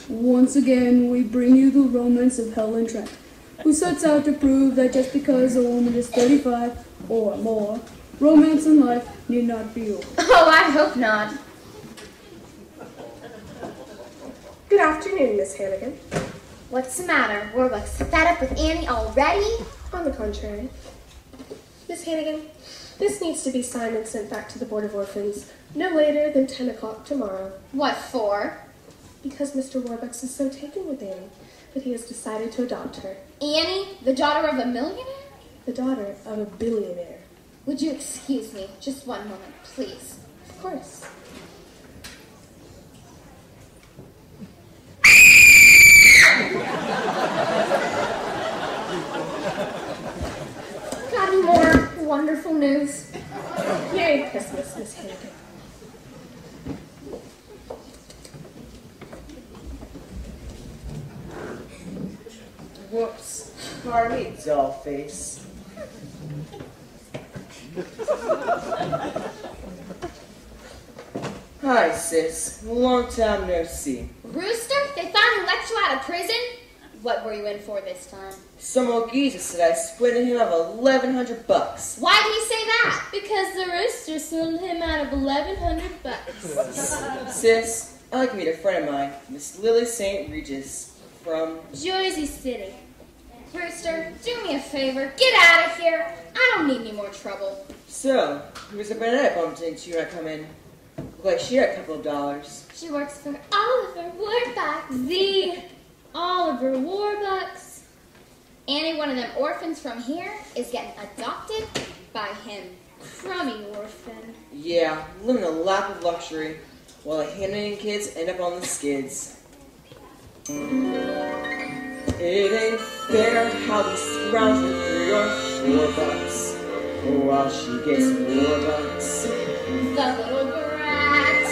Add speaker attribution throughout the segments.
Speaker 1: Once again, we bring you the romance of Helen Trent, who sets out to prove that just because a woman is 35 or more, romance in life need not be over.
Speaker 2: Oh, I hope not.
Speaker 3: Good afternoon, Miss Hannigan.
Speaker 2: What's the matter? Warbucks fed up with Annie already?
Speaker 3: On the contrary. Miss Hannigan, this needs to be signed and sent back to the Board of Orphans no later than 10 o'clock tomorrow.
Speaker 2: What for?
Speaker 3: Because Mr. Warbucks is so taken with Annie that he has decided to adopt her.
Speaker 2: Annie, the daughter of a millionaire?
Speaker 3: The daughter of a billionaire.
Speaker 2: Would you excuse me just one moment, please?
Speaker 3: Of course.
Speaker 2: Got any more wonderful news?
Speaker 3: Merry Christmas, Miss Hannigan.
Speaker 4: Whoops. Pardon me, doll face. Hi, sis. Long time no see.
Speaker 2: Rooster, they finally let you out of prison? What were you in for this time?
Speaker 4: Some old geezer said I squinted him of $1,100.
Speaker 2: Why did he say that?
Speaker 5: Because the rooster sold him out of $1,100.
Speaker 4: Sis, I'd like to meet a friend of mine, Miss Lily St. Regis, from
Speaker 5: Jersey City.
Speaker 2: Rooster, do me a favor. Get out of here. I don't need any more trouble.
Speaker 4: So, who was the brunette I bumped into when I come in? Looked like she had a couple of dollars.
Speaker 5: She works for Oliver Warbucks. The Oliver Warbucks.
Speaker 2: Annie, one of them orphans from here, is getting adopted by him.
Speaker 5: Crummy orphan.
Speaker 4: Yeah, living a lap of luxury, while the Hannigan kids end up on the skids. It ain't fair how they scrounge her for your $4, while she gets $4.
Speaker 2: The little brat.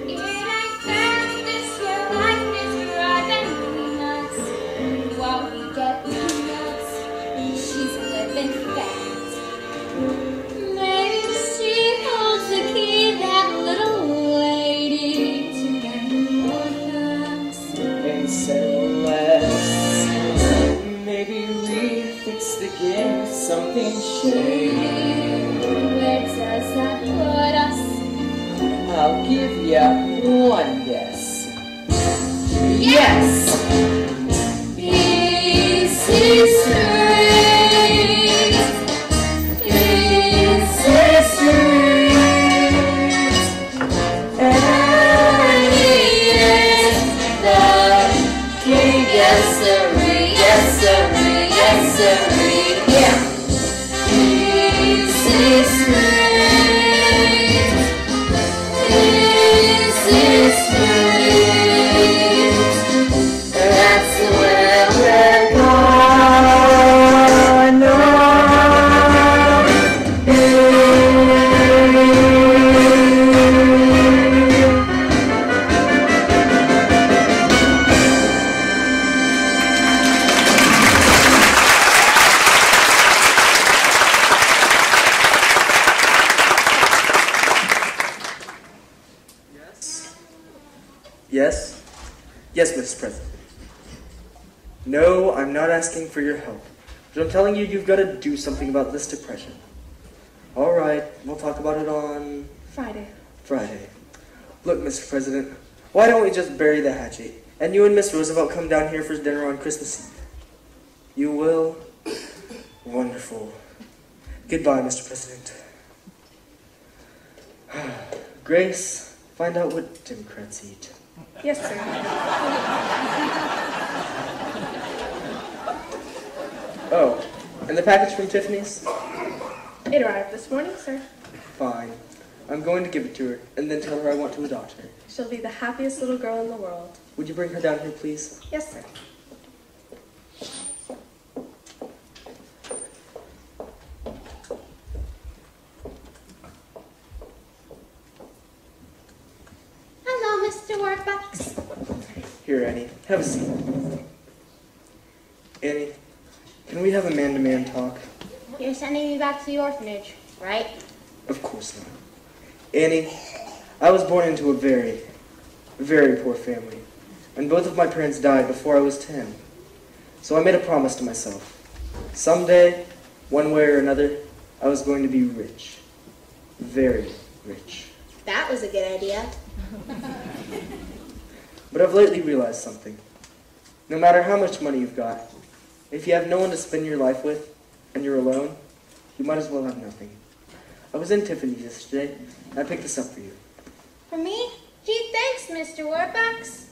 Speaker 2: It ain't fair that this your life is driving me nuts. While we get peanuts, she's living fat.
Speaker 5: Maybe she holds the key, that little lady, to get orphans.
Speaker 4: And settle less. Maybe we fix the game with something shady.
Speaker 5: Where does that put us?
Speaker 4: I'll give ya one guess. Yes!
Speaker 5: Easy street. Easy street. Annie is the king. Yes, sirree. Yes, sirree. Yes, sirree. Yeah. Easy street. Easy street. That's where we're
Speaker 6: Yes? Yes, Mr. President. No, I'm not asking for your help. But I'm telling you, you've got to do something about this depression. All right, we'll talk about it on
Speaker 3: Friday.
Speaker 6: Friday. Look, Mr. President, why don't we just bury the hatchet, and you and Miss Roosevelt come down here for dinner on Christmas Eve? You will? Wonderful. Goodbye, Mr. President. Grace, find out what Democrats eat.
Speaker 3: Yes, sir.
Speaker 6: Oh, and the package from Tiffany's?
Speaker 3: It arrived this morning, sir.
Speaker 6: Fine. I'm going to give it to her, and then tell her I want to adopt her.
Speaker 3: She'll be the happiest little girl in the world.
Speaker 6: Would you bring her down here, please?
Speaker 3: Yes, sir.
Speaker 5: Hello, Mr. Warbucks.
Speaker 6: Here, Annie, have a seat. Annie, can we have a man-to-man talk?
Speaker 5: You're sending me back to the orphanage, right?
Speaker 6: Of course not. Annie, I was born into a very, very poor family, and both of my parents died before I was 10. So I made a promise to myself. Someday, one way or another, I was going to be rich. Very rich.
Speaker 3: That was a good idea.
Speaker 6: But I've lately realized something. No matter how much money you've got, if you have no one to spend your life with, and you're alone, you might as well have nothing. I was in Tiffany's yesterday, and I picked this up for you.
Speaker 5: For me? Gee, thanks, Mr. Warbucks.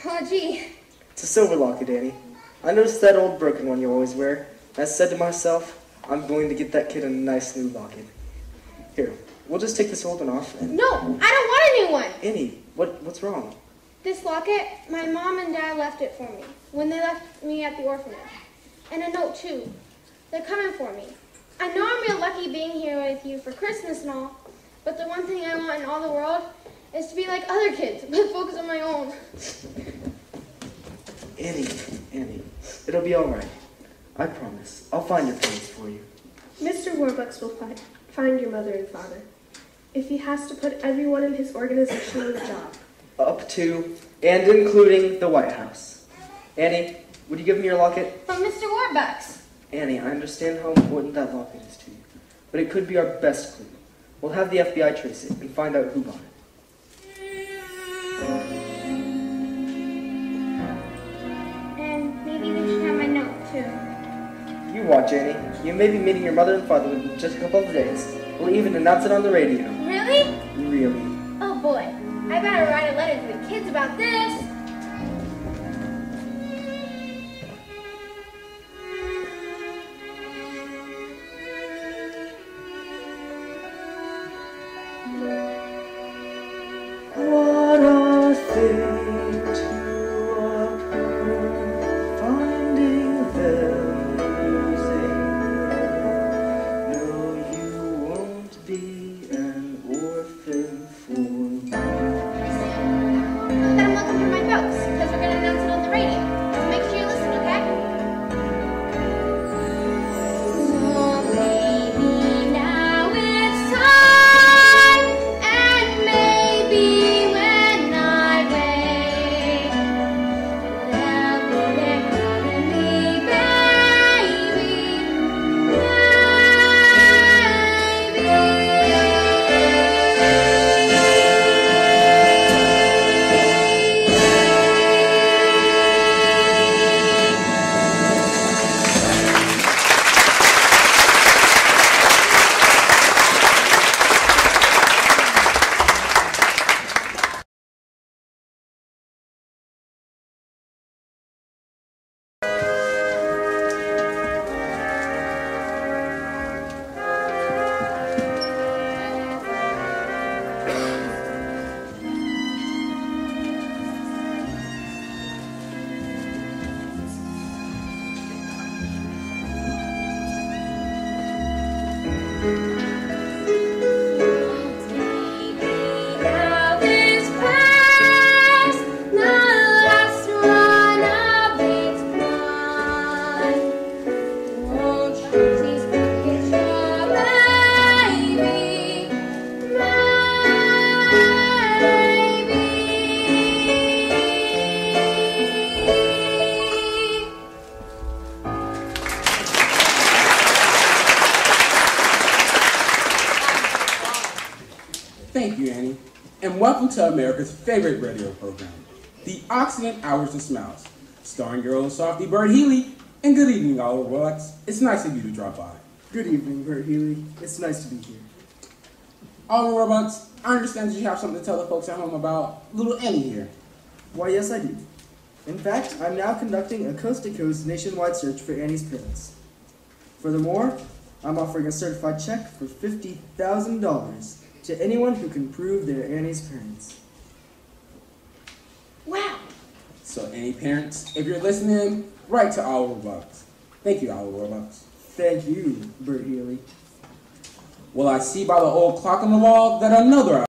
Speaker 5: Oh, gee.
Speaker 6: It's a silver locket, Annie. I noticed that old broken one you always wear, and I said to myself, I'm going to get that kid a nice new locket. Here, we'll just take this old one off and...
Speaker 5: No, I don't want a new one.
Speaker 6: Annie, what's wrong?
Speaker 5: This locket, my mom and dad left it for me when they left me at the orphanage. And a note, too. They're coming for me. I know I'm real lucky being here with you for Christmas and all, but the one thing I want in all the world is to be like other kids, but focus on my own.
Speaker 6: Annie, it'll be all right. I promise. I'll find your parents for you.
Speaker 3: Mr. Warbucks will find your mother and father. If he has to put everyone in his organization on the job.
Speaker 6: Up to and including the White House. Annie, would you give me your locket?
Speaker 5: From Mr. Warbucks.
Speaker 6: Annie, I understand how important that locket is to you, but it could be our best clue. We'll have the FBI trace it and find out who got it.
Speaker 5: And maybe we should have my note, too.
Speaker 6: You watch, Annie. You may be meeting your mother and father in just a couple of days. We'll even announce it on the radio.
Speaker 5: Really?
Speaker 6: Really.
Speaker 5: Oh, boy. I better write a letter to the kids about this.
Speaker 6: What a thing to approve, finding them losing. No, you won't be an orphan for long.
Speaker 5: Then I'm looking for my folks, because we're going to announce it on the radio. So make sure you listen, okay? So maybe now it's time, and maybe when I wake, they'll go there calling me now this past, the last one of its kind. Won't you please forget your baby,
Speaker 7: Thank you, Annie, and welcome to America's favorite radio program, the Occident Hours and Smiles, starring your own softy Bert Healy. And good evening, all Rolex. It's nice of you to drop by.
Speaker 6: Good evening, Bert Healy. It's nice to be here.
Speaker 7: All Robots, I understand that you have something to tell the folks at home about little Annie here.
Speaker 6: Why, yes, I do. In fact, I'm now conducting a coast-to-coast nationwide search for Annie's parents. Furthermore, I'm offering a certified check for $50,000 to anyone who can prove they're Annie's parents.
Speaker 5: wow.
Speaker 7: So any parents, if you're listening, write to Owl Robux. Thank you, Owl Robux.
Speaker 6: Thank you, Bert Healy.
Speaker 7: Well, I see by the old clock on the wall that another